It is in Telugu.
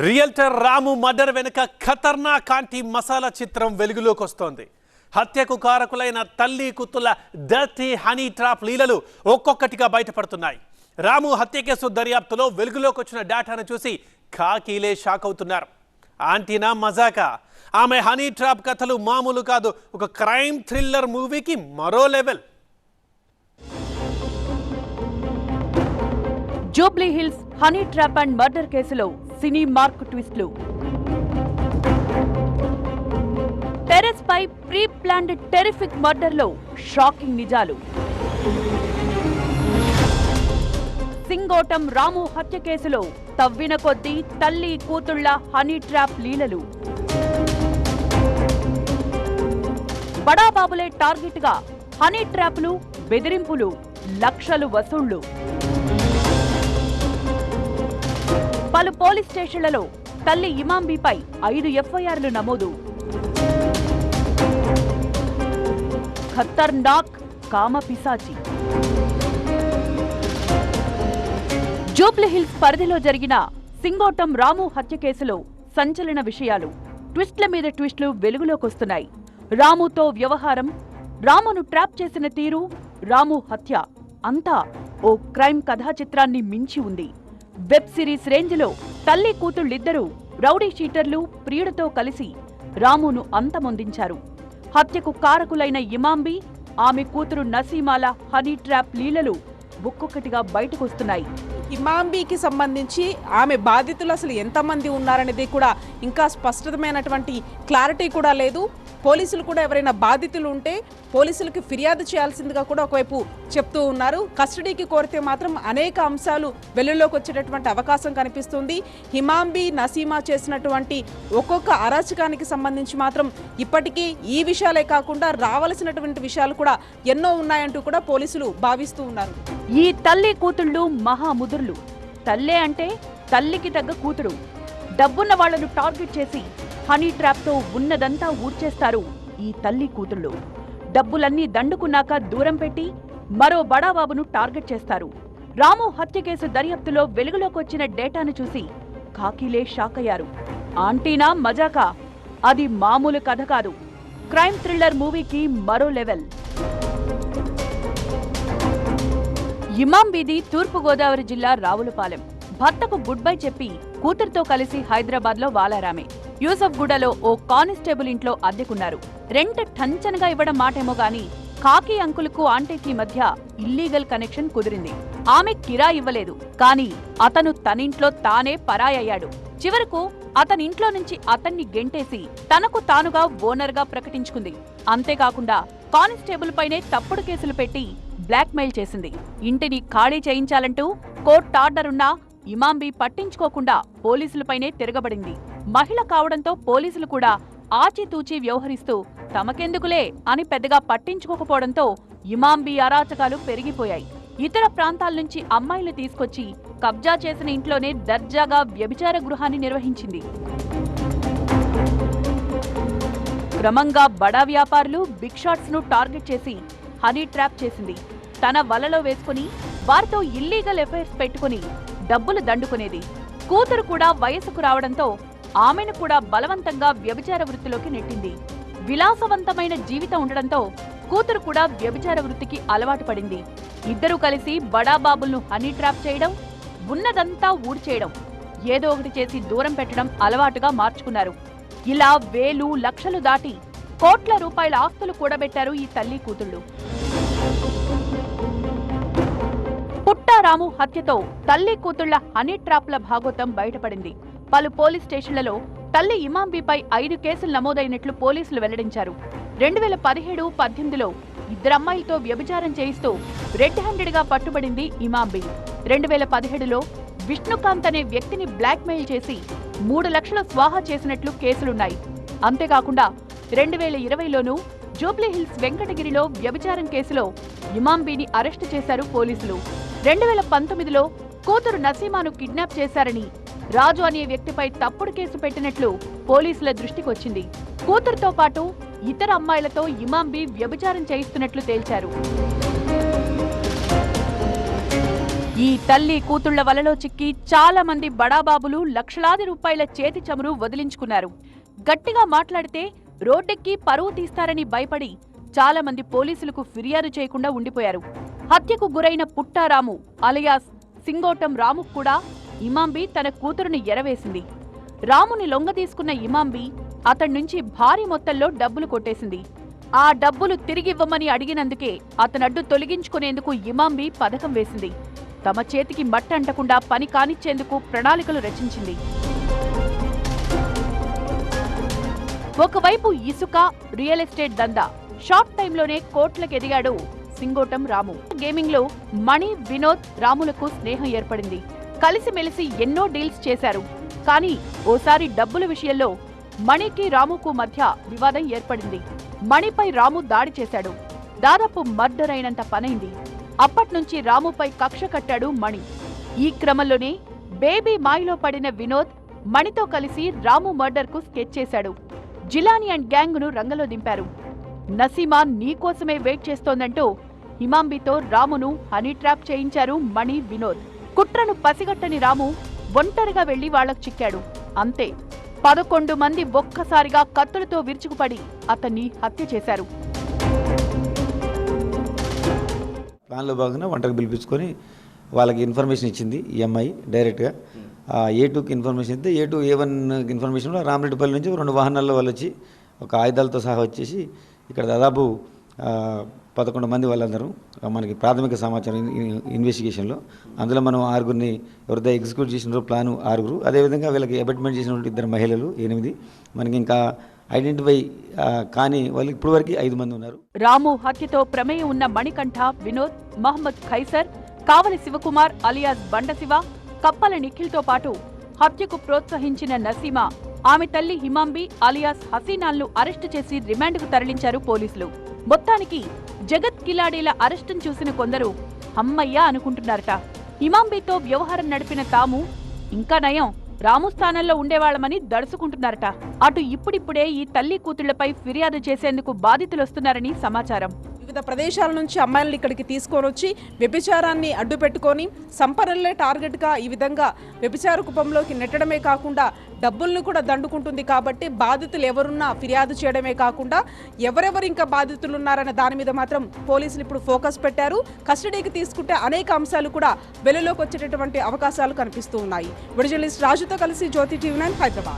రియల్టర్ రాము మర్డర్ వెనుక ఖతర్నాక్ కాంటి మసాలా చిత్రం వెలుగులోకి వస్తోంది. హత్యకు కారకులైన తల్లి కూతుళ్ల డర్టీ హనీ ట్రాప్ లీలలు ఒక్కొక్కటిగా బయటపడుతున్నాయి. రాము హత్య కేసు దర్యాప్తులో వెలుగులోకి వచ్చిన డేటాను చూసి ఖాకీలే షాక్ అవుతున్నారు. ఆంటీనా మజాకా? ఆమె హనీ ట్రాప్ కథలు మామూలు కాదు. ఒక క్రైమ్ థ్రిల్లర్ మూవీకి మరో level. Jubilee hills honey trap and murder కేసులో సినీ మార్క్ ట్విస్ట్లు. టెరెస్ పై ప్రీ ప్లాన్డ్ టెరిఫిక్ మర్డర్ లో షాకింగ్ నిజాలు. సింగోటం రాము హత్య కేసులో తవ్విన కొద్దీ తల్లి కూతుళ్ల హనీ ట్రాప్ లీలలు. బడాబాబులే టార్గెట్ గా హనీ ట్రాప్లు, బెదిరింపులు, లక్షలు వసూళ్లు. పలు పోలీస్ స్టేషన్లలో తల్లి ఇమాంబీపై 5 ఎఫ్ఐఆర్లు నమోదు. ఖతర్నాక్ కామపిశాచి. జూబ్లీ హిల్స్ పరిధిలో జరిగిన సింగోటం రాము హత్య కేసులో సంచలన విషయాలు. ట్విస్ట్ల మీద ట్విస్ట్లు వెలుగులోకొస్తున్నాయి. రాముతో వ్యవహారం, రామును ట్రాప్ చేసిన తీరు, రాము హత్య అంతా ఓ క్రైమ్ కథా చిత్రాన్ని మించి ఉంది. వెబ్ సిరీస్ రేంజ్లో తల్లి కూతుళ్ళిద్దరూ రౌడీ షీటర్లు ప్రియుడితో కలిసి రామును అంతమొందించారు. హత్యకు కారకులైన ఇమాంబి, ఆమె కూతురు నసీమాల హనీ ట్రాప్ లీలలు ఒక్కొక్కటిగా బయటకొస్తున్నాయి. ఇమాంబీకి సంబంధించి ఆమె బాధితులు అసలు ఎంతమంది ఉన్నారనేది కూడా ఇంకా స్పష్టమైనటువంటి క్లారిటీ కూడా లేదు. పోలీసులు కూడా ఎవరైనా బాధితులు ఉంటే పోలీసులకు ఫిర్యాదు చేయాల్సిందిగా కూడా ఒకవైపు చెప్తూ ఉన్నారు. కస్టడీకి కోరితే మాత్రం అనేక అంశాలు వెలుగులోకి వచ్చేటటువంటి అవకాశం కనిపిస్తుంది. హిమాంబి, నసీమా చేసినటువంటి ఒక్కొక్క అరాచకానికి సంబంధించి మాత్రం ఇప్పటికీ ఈ విషయాలే కాకుండా రావాల్సినటువంటి విషయాలు కూడా ఎన్నో ఉన్నాయంటూ కూడా పోలీసులు భావిస్తూ ఉన్నారు. ఈ తల్లి కూతుళ్ళు మహాముదుర్లు. తల్లే అంటే తల్లికి తగ్గ కూతురు. డబ్బున్న వాళ్లను టార్గెట్ చేసి హనీ ట్రాప్తో ఉన్నదంతా ఊడ్చేస్తారు ఈ తల్లి కూతుళ్ళు. డబ్బులన్నీ దండుకున్నాక దూరం పెట్టి మరో బడాబాబును టార్గెట్ చేస్తారు. రాము హత్య కేసు దర్యాప్తులో వెలుగులోకొచ్చిన డేటాను చూసి ఖాకీలే షాక్ అయ్యారు. ఆంటీనా మజాకా? అది మామూలు కథ కాదు. క్రైమ్ థ్రిల్లర్ మూవీకి మరో లెవెల్. ఇమాంబీది తూర్పుగోదావరి జిల్లా రావులపాలెం. భర్తకు గుడ్ బై చెప్పి కూతురుతో కలిసి హైదరాబాద్ లో వాలారామే. యూసఫ్గూడలో ఓ కానిస్టేబుల్ ఇంట్లో అద్దెకున్నారు. రెంట్ టంచనగా ఇవ్వడం మాటేమో గాని కాకి అంకులకు ఆంటీకి మధ్య ఇల్లీగల్ కనెక్షన్ కుదిరింది. ఆమె కిరాయి ఇవ్వలేదు. కానీ అతను తనింట్లో తానే పరాయయ్యాడు. చివరకు అతనింట్లో నుంచి అతన్ని గెంటేసి తనకు తానుగా ఓనర్గా ప్రకటించుకుంది. అంతేకాకుండా కానిస్టేబుల్ పైనే తప్పుడు కేసులు పెట్టి బ్లాక్మెయిల్ చేసింది. ఇంటిని ఖాళీ చేయించాలంటూ కోర్టు ఆర్డర్ ఉన్నా ఇమాంబి పట్టించుకోకుండా పోలీసులపైనే తిరగబడింది. మహిళ కావడంతో పోలీసులు కూడా ఆచితూచి వ్యవహరిస్తూ తమకెందుకులే అని పెద్దగా పట్టించుకోకపోవడంతో ఇమాంబి అరాచకాలు పెరిగిపోయాయి. ఇతర ప్రాంతాల నుంచి అమ్మాయిలు తీసుకొచ్చి కబ్జా చేసిన ఇంట్లోనే దర్జాగా వ్యభిచార గృహాన్ని నిర్వహించింది. క్రమంగా బడా వ్యాపారులు, బిగ్ షాట్స్ ను టార్గెట్ చేసి హనీ ట్రాప్ చేసింది. తన వలలో వేసుకుని వారితో ఇల్లీగల్ అఫైర్స్ పెట్టుకుని డబ్బులు దండుకునేది. కూతురు కూడా వయసుకు రావడంతో ఆమెను కూడా బలవంతంగా వ్యభిచార వృత్తిలోకి నెట్టింది. విలాసవంతమైన జీవితం ఉండడంతో కూతురు కూడా వ్యభిచార వృత్తికి అలవాటు పడింది. ఇద్దరూ కలిసి బడాబాబులను హనీ ట్రాప్ చేయడం, ఉన్నదంతా ఊడ్చేయడం, ఏదో ఒకటి చేసి దూరం పెట్టడం అలవాటుగా మార్చుకున్నారు. ఇలా వేలు, లక్షలు దాటి కోట్ల రూపాయల ఆస్తులు కూడబెట్టారు ఈ తల్లి కూతుళ్లు. పుట్టారాము హత్యతో తల్లి కూతుళ్ల హనీ ట్రాప్ల భాగోతం బయటపడింది. పలు పోలీస్ స్టేషన్లలో తల్లి ఇమాంబీపై 5 కేసులు నమోదైనట్లు పోలీసులు వెల్లడించారు. 2017-18లో ఇద్దరమ్మాయిలతో వ్యభిచారం చేయిస్తూ రెడ్ హ్యాండెడ్ గా పట్టుబడింది ఇమాంబి. 2017లో విష్ణుకాంత్ అనే వ్యక్తిని బ్లాక్మెయిల్ చేసి 3 లక్షలు స్వాహా చేసినట్లు కేసులున్నాయి. అంతేకాకుండా 2020లోనూ జూబ్లీ హిల్స్ వెంకటగిరిలో వ్యభిచారం కేసులో ఇమాంబీని అరెస్టు చేశారు పోలీసులు. 2019లో కూతురు నసీమాను కిడ్నాప్ చేశారని రాజు అనే వ్యక్తిపై తప్పుడు కేసు పెట్టినట్లు పోలీసుల దృష్టికొచ్చింది. కూతురుతో పాటు ఇతర అమ్మాయిలతో ఇమాంబి వ్యభిచారం చేయిస్తున్నట్లు తేల్చారు. ఈ తల్లి కూతుళ్ల వలలో చిక్కి చాలా మంది బడాబాబులు లక్షలాది రూపాయల చేతి చమురు వదిలించుకున్నారు. గట్టిగా మాట్లాడితే రోడ్డెక్కి పరువు తీస్తారని భయపడి చాలా మంది పోలీసులకు ఫిర్యాదు చేయకుండా ఉండిపోయారు. హత్యకు గురైన పుట్టారాము అలియాస్ సింగోటం రాము కూడా ఇమాంబి తన కూతురుని ఎరవేసింది. రాముని లొంగ తీసుకున్న ఇమాంబి అతడి నుంచి భారీ మొత్తంలో డబ్బులు కొట్టేసింది. ఆ డబ్బులు తిరిగివ్వమని అడిగినందుకే అతనడ్డు తొలగించుకునేందుకు ఇమాంబి పథకం వేసింది. తమ చేతికి మట్టి అంటకుండా పని కానిచ్చేందుకు ప్రణాళికలు రచించింది. ఒకవైపు ఇసుక, రియల్ ఎస్టేట్ దందా, షార్ట్ టైంలోనే కోట్లకు ఎదిగాడు సింగోటం రాము. గేమింగ్ లో మణి, వినోద్, రాములకు స్నేహం ఏర్పడింది. కలిసిమెలిసి ఎన్నో డీల్స్ చేశారు. కానీ ఓసారి డబ్బుల విషయంలో మణికి, రాముకు మధ్య వివాదం ఏర్పడింది. మణిపై రాము దాడి చేశాడు. దాదాపు మర్డర్ అయినంత పనైంది. అప్పట్నుంచి రాముపై కక్ష కట్టాడు మణి. ఈ క్రమంలోనే బేబీ మాయలో పడిన వినోద్ మణితో కలిసి రాము మర్డర్ కు స్కెచ్ చేశాడు. జిలానీ అండ్ గ్యాంగ్ ను రంగంలో దింపారు. నసీమా నీకోసమే వెయిట్ చేస్తోందంటూ హిమాంబితో రామును హనీ ట్రాప్ చేయించారు మణి, వినోద్. కుట్రను పసిగట్టని రాము ఒంటరిగా వెళ్లి వాళ్లకు చిక్కాడు. అంతే, 11 మంది ఒక్కసారిగా కత్తులతో విరుచుకుపడి అతన్ని హత్య చేశారు. ప్లాన్లో భాగంగా వంటకు పిలిపించుకొని వాళ్ళకి ఇన్ఫర్మేషన్ ఇచ్చింది ఈ అమ్మాయి డైరెక్ట్గా. A2కి ఇన్ఫర్మేషన్ ఇస్తే A2 A1 ఇన్ఫర్మేషన్లో రామరెడ్డిపల్లి నుంచి 2 వాహనాల్లో వాళ్ళు వచ్చి ఒక ఆయుధాలతో సహా వచ్చేసి ఇక్కడ దాదాపు 11 మంది వాళ్ళందరూ మనకి ప్రాథమిక సమాచారం ఇన్వెస్టిగేషన్లో. అందులో మనం 6గురిని ఎవరైతే ఎగ్జిక్యూట్ చేసినారో ప్లాను 6గురు, అదేవిధంగా వీళ్ళకి అబెట్మెంట్ చేసినటువంటి 2 మహిళలు 8. మనకి ఇంకా ఐడెంటిఫై కానీ వాళ్ళు ఇప్పుడు వరకు 5 మంది ఉన్నారు. రాము హత్యతో ప్రమేయం ఉన్న మణికంఠ, వినోద్, మహమ్మద్ ఖైసర్, కావలి శివకుమార్ అలియాస్ బండశివ, కప్పల నిఖిల్తో పాటు హత్యకు ప్రోత్సహించిన నసీమా, ఆమె తల్లి హిమాంబి అలియాస్ హసీనాల్ను అరెస్టు చేసి రిమాండ్కు తరలించారు పోలీసులు. మొత్తానికి జగత్ కిలాడీల అరెస్టును చూసిన కొందరు అమ్మయ్య అనుకుంటున్నారట. హిమాంబితో వ్యవహారం నడిపిన తాము ఇంకా నయం రాము స్థానంలో ఉండేవాళ్లమని దడుచుకుంటున్నారట. అటు ఇప్పుడిప్పుడే ఈ తల్లి కూతుళ్లపై ఫిర్యాదు చేసేందుకు బాధితులొస్తున్నారని సమాచారం. వివిధ ప్రదేశాల నుంచి అమ్మాయిలను ఇక్కడికి తీసుకొని వచ్చి వ్యభిచారాన్ని అడ్డు పెట్టుకొని సంపన్నులే టార్గెట్గా ఈ విధంగా వ్యభిచార కుప్పంలోకి నెట్టడమే కాకుండా డబ్బులను కూడా దండుకుంటుంది. కాబట్టి బాధితులు ఎవరున్నా ఫిర్యాదు చేయడమే కాకుండా ఎవరెవరు ఇంకా బాధితులు ఉన్నారన్న దాని మీద మాత్రం పోలీసులు ఇప్పుడు ఫోకస్ పెట్టారు. కస్టడీకి తీసుకుంటే అనేక అంశాలు కూడా వెలుగులోకి వచ్చేటటువంటి అవకాశాలు కనిపిస్తూ ఉన్నాయి. జర్నలిస్ట్ రాజుతో కలిసి జ్యోతి TV9 హైదరాబాద్.